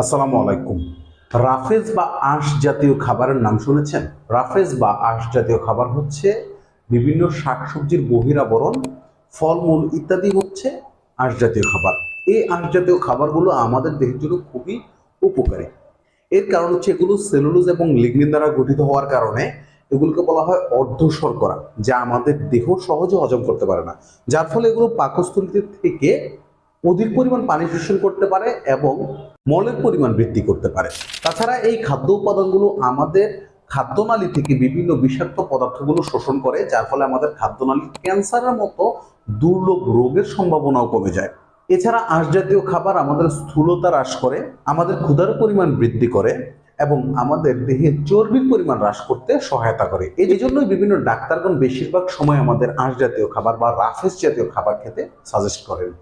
আসসালামু আলাইকুম। রাফেজ বা আঁশ জাতীয় খাবারের নাম শুনেছেন? রাফেজ বা আঁশ জাতীয় খাবার হচ্ছে বিভিন্ন শাকসবজির বহিরাবরণ, ফলমূল ইত্যাদি হচ্ছে আঁশ জাতীয় খাবার। এই আঁশ জাতীয় খাবারগুলো আমাদের দেহের জন্য খুবই উপকারী। এর কারণ হচ্ছে এগুলো সেলুলোজ এবং লিগনিন দ্বারা গঠিত হওয়ার কারণে এগুলোকে বলা হয় অর্ধ শর্করা, যা আমাদের দেহ সহজে হজম করতে পারে না, যার ফলে এগুলো পাকস্থলীতে থেকে অধিক পরিমাণ পানি শোষণ করতে পারে এবং মলের পরিমাণ বৃদ্ধি করতে পারে। তাছাড়া এই খাদ্য উপাদানগুলো আমাদের খাদ্যনালী থেকে বিভিন্ন বিষাক্ত পদার্থগুলো শোষণ করে, যার ফলে আমাদের খাদ্যনালী ক্যান্সারের মতো দুর্লভ রোগের সম্ভাবনাও কমে যায়। এছাড়া আঁশ জাতীয় খাবার আমাদের স্থূলতা হ্রাস করে, আমাদের ক্ষুধার পরিমাণ বৃদ্ধি করে এবং আমাদের দেহে চর্বির পরিমাণ হ্রাস করতে সহায়তা করে। এই জন্যই বিভিন্ন ডাক্তারগণ বেশিরভাগ সময় আমাদের আঁশ জাতীয় খাবার বা রাফেজ জাতীয় খাবার খেতে সাজেস্ট করেন।